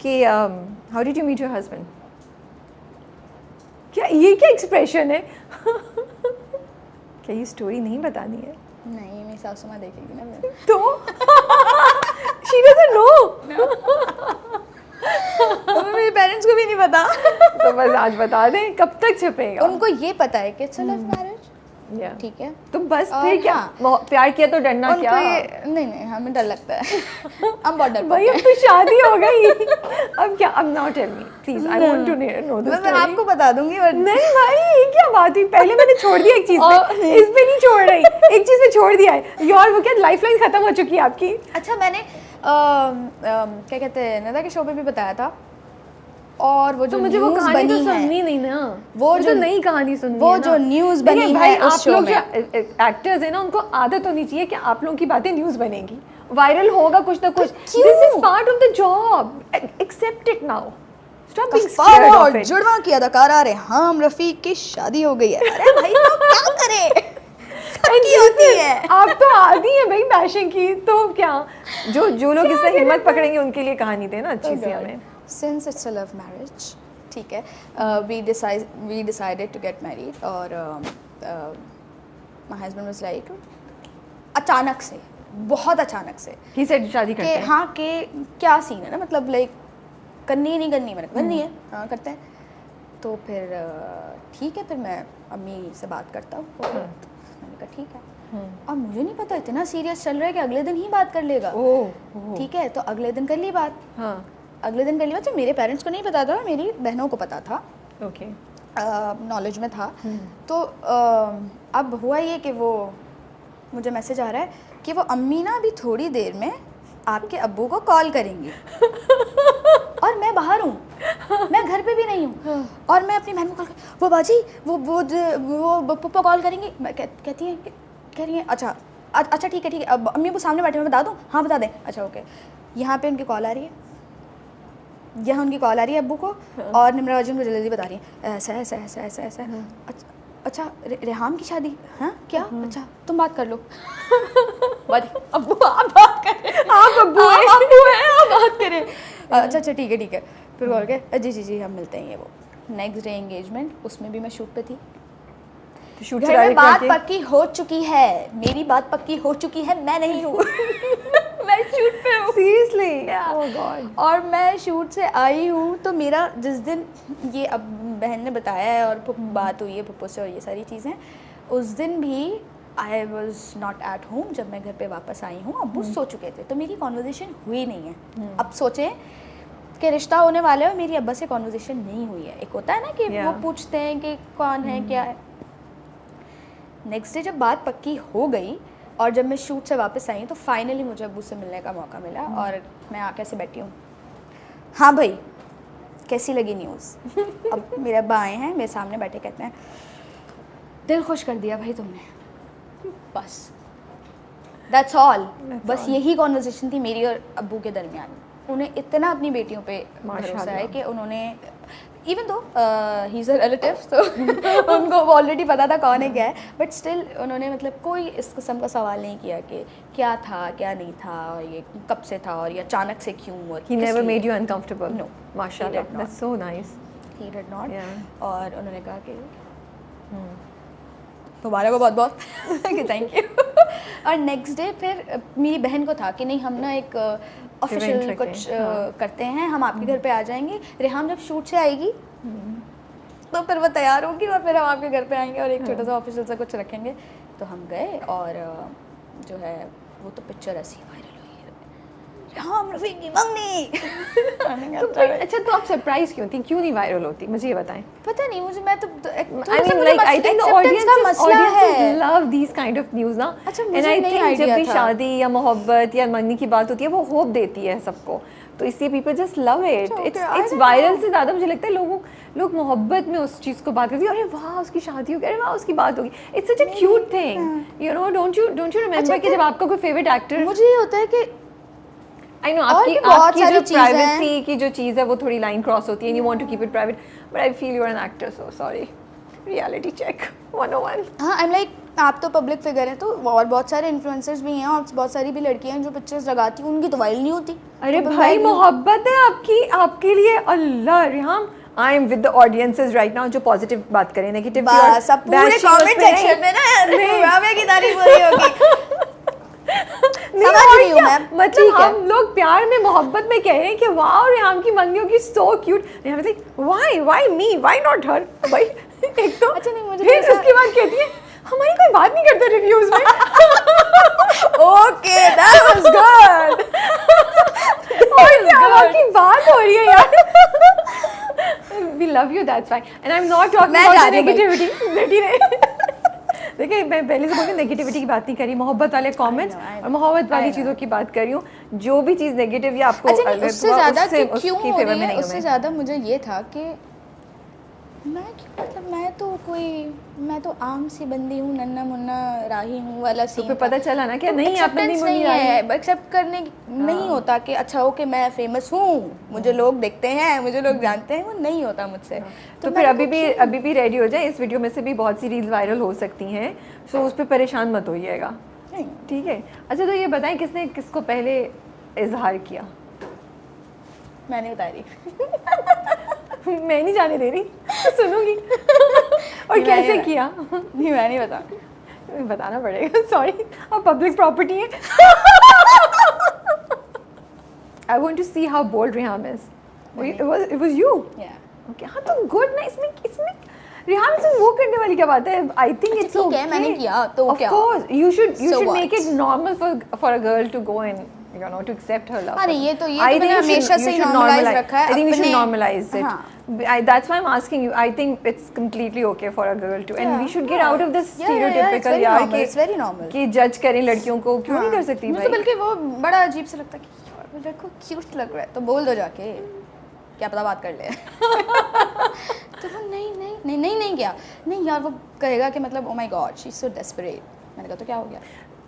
कि how did you meet your husband? क्या ये क्या एक्सप्रेशन है? क्या ये स्टोरी नहीं बतानी है? नहीं, मेरी सासू माँ देखेगी ना मेरे। तो शी डजंट नो। मेरे पेरेंट्स को भी नहीं पता। तो बस आज बता दें, कब तक छुपेगा? उनको ये पता है कि इट्स अ लव मैरिज, ठीक है। तो बस फिर क्या, प्यार किया तो डरना क्या? नहीं, हमें डर लगता है। हम बहुत डरते भाई अब तो शादी हो गई। अब क्या? अब now tell me please, I want to know this. मैं आपको बता दूंगी। नहीं भाई, ये क्या बात हुई? पहले मैंने छोड़ दिया एक चीज पे, इस पे नहीं छोड़ रही। एक चीज पे छोड़ दिया है यार। वो क्या लाइफ लाइन खत्म हो चुकी है आपकी? अच्छा, मैंने क्या कहते हैं, नदा के शो पे भी बताया था। और वो जो मुझे वो न्यूज़ कहानी बनी तो है, सुननी नहीं ना, वो जो नई कहानी सुननी वो है जो न्यूज़ बनी है उस शो में। एक्टर्स है ना, उनको आदत होनी चाहिए कि आप लोगों की बातें न्यूज़ बनेगी, वायरल होगा कुछ ना कुछ। This is part of the job, accept it now. Stop being scared of it. जुड़वा की अदाकारा रेहाम रफीक की शादी हो गई है। अरे भाई तो क्या करें, सबकी होती है। आप तो आदी हैं भाई बैशिंग की, तो क्या जो लोग इससे हिम्मत पकड़ेंगे उनके लिए कहानी थे ना अच्छी सी हमें। Since it's a love marriage, ठीक है, we decided to get married और my husband was like, अचानक से, बहुत अचानक से ही सेड शादी करते हैं। हाँ, के क्या सीन है ना, मतलब लाइक करनी है नहीं करनी, मैंने कहा करनी है, हाँ करते हैं। तो फिर ठीक है, फिर मैं अम्मी से बात करता हूँ। मैंने कहा ठीक है। अब मुझे नहीं पता, इतना सीरियस चल रहा है कि अगले दिन ही बात कर लेगा। ठीक है, तो अगले दिन कर ली बात। हाँ, अगले दिन कर लिया। तो मेरे पेरेंट्स को नहीं पता था, मेरी बहनों को पता था। ओके, नॉलेज में था। तो अब हुआ ये कि वो मुझे मैसेज आ रहा है कि वो अम्मी ना अभी थोड़ी देर में आपके अब्बू को कॉल करेंगी। और मैं बाहर हूँ, मैं घर पे भी नहीं हूँ। और मैं अपनी बहन को कॉल कर, वो बाजी वो पप्पा कॉल करेंगी। मैं कहती है, कह रही है अच्छा ठीक है। अब अम्मी वो सामने बैठे, मैं बता दूँ? हाँ बता दें। अच्छा ओके। यहाँ पे उनकी कॉल आ रही है, यहाँ उनकी कॉल आ रही है अब्बू को। और निम्रा बाजी उनको जल्दी बता रही है ऐसा। अच्छा रेहाम की शादी? हाँ क्या? अच्छा तुम बात कर लो। अब्बू आप बात करें, आप अब्बू हैं, आप बात करें। अच्छा ठीक है। फिर बोल के जी हम मिलते हैं। ये वो नेक्स्ट डे एंगेजमेंट, उसमें भी मैं शूट पे थी। शूट घर में बात पक्की हो चुकी है, मेरी बात पक्की हो चुकी है, मैं नहीं हूँ। मैं शूट पे हूँ सीरियसली। ओह गॉड। और मैं शूट से आई हूँ तो मेरा जिस दिन ये अब बहन ने बताया है और बात हुई है पप्पू से और ये सारी चीज़ें, उस दिन भी I was not at home. जब मैं घर पे वापस आई हूँ अब्बू सो चुके थे, तो मेरी कॉन्वर्जेशन हुई नहीं है। अब सोचें कि रिश्ता होने वाला है और मेरी अब्बा से कॉन्वर्जेशन नहीं हुई है। एक होता है ना कि वो पूछते हैं कि कौन है क्या है। नेक्स्ट डे जब बात पक्की हो गई और जब मैं शूट से वापस आई तो फाइनली मुझे अब्बू से मिलने का मौका मिला। और मैं आके से बैठी हूँ, हाँ भाई कैसी लगी न्यूज़? अब मेरे अब्बा आए हैं, मेरे सामने बैठे, कहते हैं दिल खुश कर दिया भाई तुमने। बस दैट्स ऑल। बस यही कॉन्वर्सेशन थी मेरी और अब्बू के दरमियान। उन्हें इतना अपनी बेटियों पे भरोसा है कि उन्होंने, even though he is a relative, तो उनको ऑलरेडी पता था कौन है क्या है, बट स्टिल उन्होंने मतलब कोई इस किस्म का सवाल नहीं किया कि क्या था क्या नहीं था और ये कब से था और ये अचानक से क्यों। और he never made you uncomfortable? No, माशाल्लाह, that's so nice. He did not. और उन्होंने कहा कि मुबारक हो बहुत बहुत कि थैंक यू। और नेक्स्ट डे फिर मेरी बहन को था कि नहीं हम ना एक ऑफिशियल कुछ करते हैं, हम आपके घर पे आ जाएंगे, रेहाम जब शूट से आएगी तो फिर वो तैयार होगी और फिर हम आपके घर पे आएंगे और एक छोटा सा ऑफिशियल सा कुछ रखेंगे। तो हम गए और जो है वो तो पिक्चर ऐसी वायरल हुई है, रेहाम रफीक की मंगनी। अच्छा तो आप सरप्राइज क्यों थी, क्यों नहीं वायरल होती, मुझे ये बताएं। पता नहीं मुझे, मैं तो I mean like I think the audiences love these kind of news ना। अच्छा and I think जब भी शादी या मोहब्बत या मंगनी की बात होती है वो होप देती है सबको, तो इसलिए people just love it. It's viral से ज़्यादा मुझे लगता है लोग मोहब्बत में उस चीज़ को बात करती है, अरे वाह उसकी शादी हो गई, अरे वाह उसकी बात होगी। It's such a cute thing, you know, don't you remember कि जब आपका कोई favorite actor, मुझे ये होता है कि I know आपकी जो प्राइवेसी की जो चीज़ है वो थोड़ी लाइन क्रॉस होती है, and you want to keep it private, but I feel you're an actor, so sorry. Reality check 101. हाँ, I'm like आप तो पब्लिक फिगर हैं, तो और बहुत सारे इन्फ्लुएंसर्स भी हैं और बहुत सारी भी लड़कियां हैं जो पिक्चर्स लगाती हैं, उनकी तो वायरल नहीं होती। अरे तो भाई मोहब्बत है आपकी, आपके लिए। अल्लाह Riham, I am with the audiences right now जो पॉजिटिव बात करें, नेगेटिव सब पूरे कमेंट सेक्शन में ना राबिया की तारीफ हो रही होगी। नहीं और क्या, मतलब हम लोग प्यार में मोहब्बत में कह रहे हैं कि वाओ रिहाम की मंगी होगी so cute, Riham like why me, why not her. भाई एक तो अच्छा नहीं, मुझे फिर उसके बाद कहती है हमारी कोई बात नहीं करता रिव्यूज में। Okay that was good. और क्या आपकी बात हो रही है यार। We love you, that's fine. And I'm not talking about negativity. देखिए मैं पहले से बोल रही हूँ नेगेटिविटी की बात नहीं करी, मोहब्बत वाले कमेंट्स और मोहब्बत वाली चीज़ों की बात कर रही हूँ। जो भी चीज़ नेगेटिव या आपको अच्छा नहीं, उससे ज़्यादा क्यों हो रही है, उससे हूँ ज़्यादा मुझे ये था कि मैं तो आम सी बंदी हूँ, नन्ना मुन्ना राही हूँ वाला सीन। तो पता चला ना कि नहीं आप नन्नी मुन्नी नहीं है, एक्सेप्ट करने नहीं होता कि अच्छा ओके मैं फेमस हूँ, मुझे लोग देखते हैं, मुझे लोग जानते हैं, वो नहीं होता मुझसे। तो फिर अभी भी रेडी हो जाए, इस वीडियो में से भी बहुत सी रील्स वायरल हो सकती हैं, सो उस पर परेशान मत होइएगा, ठीक है। अच्छा तो ये बताएं किसने किसको पहले इजहार किया? मैंने बता रही। मैं नहीं जाने दे रही, सुनूंगी। और कैसे किया? नहीं मैं नहीं बताना पड़ेगा, सॉरी अब पब्लिक प्रॉपर्टी है। I want to see how bold Riham is. It was you. Yeah. Okay, हाँ तो गुड ना, इसमें रिहान से वो करने वाली क्या बात है? I think it's okay. मैंने किया तो क्या? Of course, you should make it normal for a girl to go and you know to accept her love. अरे ये तो हमेशा से normalize रखा है। I think we should normalize it. That's why I'm asking you. I think it's completely okay for a girl to, and we should get out of this stereotypical यार कि जज करें लड़कियों को, क्यों नहीं कर सकती भाई? मुझे बल्कि वो बड़ा अजीब सा लगता है कि यार वो लड़को क्यूट लग रहा है तो बोल दो जाके, क्या पता बात कर ले। तो वो नहीं किया, नहीं यार वो कहेगा कि मतलब oh my God she is so desperate. मैंने कहा तो क्या हो गया?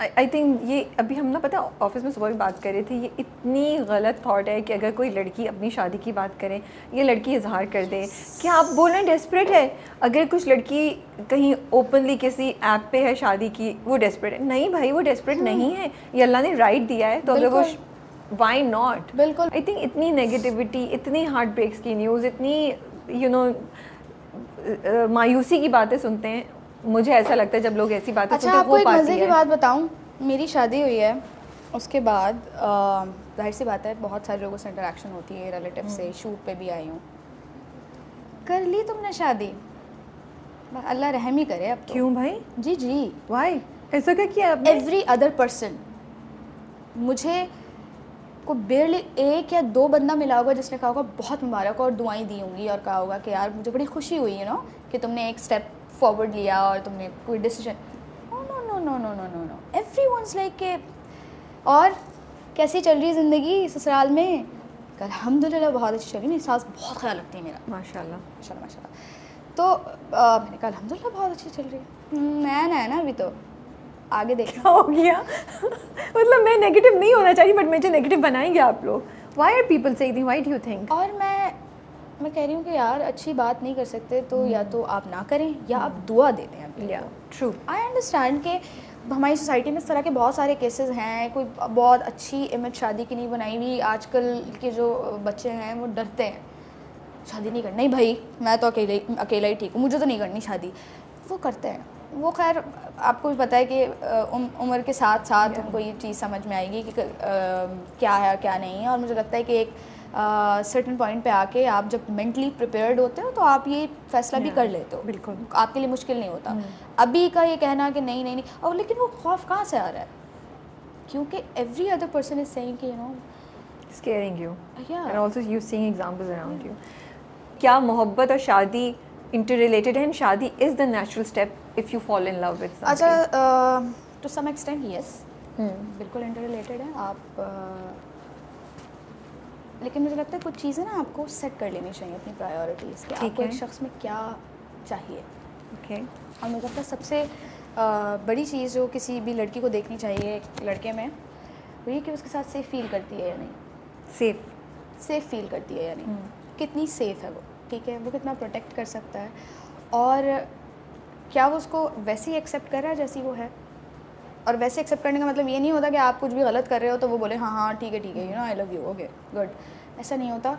आई थिंक ये अभी हम ना पता ऑफिस में सुबह भी बात कर रहे थे, ये इतनी गलत थॉट है कि अगर कोई लड़की अपनी शादी की बात करे, ये लड़की इजहार कर दे कि आप बोल रहे हैं डेस्परेट है। अगर कुछ लड़की कहीं ओपनली किसी ऐप पे है शादी की, वो डेस्परेट है? नहीं भाई वो डेस्परेट नहीं है, ये अल्लाह ने राइट दिया है, तो अगर वो वाई नॉट? बिल्कुल। आई थिंक इतनी नेगेटिविटी, इतनी हार्ट ब्रेक्स की न्यूज़, इतनी यू नो मायूसी की बातें सुनते हैं, मुझे ऐसा लगता है जब लोग ऐसी बातें सुनते हैं। आपको एक मज़े की बात बताऊं, मेरी शादी हुई है, उसके बाद जाहिर सी बात है बहुत सारे लोगों से इंटरेक्शन होती है, रिलेटिव से, शूट पे भी आई हूँ। कर ली तुमने शादी, अल्लाह रहम ही करे अब तो। क्यों भाई? जी वाई ऐसा क्या किया आपने? एवरी अदर पर्सन, मुझे को बेरली एक या दो बंदा मिला होगा जिसने कहा होगा बहुत मुबारक और दुआएं दी होंगी और कहा होगा कि यार मुझे बड़ी खुशी हुई है कि तुमने एक स्टेप फॉरवर्ड लिया और तुमने कोई डिसीजन। नो एवरीवन्स लाइक के और कैसी चल रही है ज़िंदगी ससुराल में? अल्हम्दुलिल्लाह बहुत अच्छी चल रही, मेरी सास बहुत ख्याल रखती है मेरा, माशाल्लाह। तो मैंने कहा अल्हम्दुलिल्लाह बहुत अच्छी चल रही है, नया है ना अभी तो आगे देखना हो गया। मतलब मैं नेगेटिव नहीं होना चाहिए बट मुझे नेगेटिव बनाएंगे आप लोग। Why are people saying, why do you think? और मैं कह रही हूँ कि यार अच्छी बात नहीं कर सकते तो या तो आप ना करें या आप दुआ दे दें अपने को। ट्रू, आई अंडरस्टैंड कि हमारी सोसाइटी में इस तरह के बहुत सारे केसेस हैं, कोई बहुत अच्छी इमेज शादी की नहीं बनाई हुई, आजकल के जो बच्चे हैं वो डरते हैं शादी नहीं करनी। नहीं भाई मैं तो अकेला ही ठीक हूँ, मुझे तो नहीं करनी शादी, वो करते हैं। वो खैर आपको भी पता है कि उम्र के साथ साथ उनको ये चीज़ समझ में आएगी कि क्या है क्या नहीं है, और मुझे लगता है कि एक सर्टेन पॉइंट पे आके आप जब मेंटली प्रिपेयर्ड होते हो तो आप ये फैसला भी कर लेते हो, बिल्कुल आपके लिए मुश्किल नहीं होता। अभी का ये कहना कि नहीं और लेकिन वो खौफ कहाँ से आ रहा है? क्योंकि every other person is saying कि scaring you and also you seeing examples around you. क्या मोहब्बत और शादी interrelated है? and शादी is the natural step if you fall in love with somebody. अच्छा to some extent yes, बिल्कुल interrelated है आप लेकिन मुझे लगता है कुछ चीज़ें ना आपको सेट कर लेनी चाहिए अपनी प्रायोरिटीज़, कि आपको एक शख्स में क्या चाहिए। ओके और मुझे लगता है सबसे बड़ी चीज़ जो किसी भी लड़की को देखनी चाहिए एक लड़के में, वो ये कि उसके साथ सेफ़ फील करती है या नहीं, सेफ़ फील करती है या नहीं, कितनी सेफ़ है वो, ठीक है, वो कितना प्रोटेक्ट कर सकता है। और क्या वो उसको वैसे ही एक्सेप्ट कर रहा है जैसी वो है? और वैसे एक्सेप्ट करने का मतलब ये नहीं होता कि आप कुछ भी गलत कर रहे हो तो वो बोले हाँ हाँ ठीक है you know I love you okay good, ऐसा नहीं होता।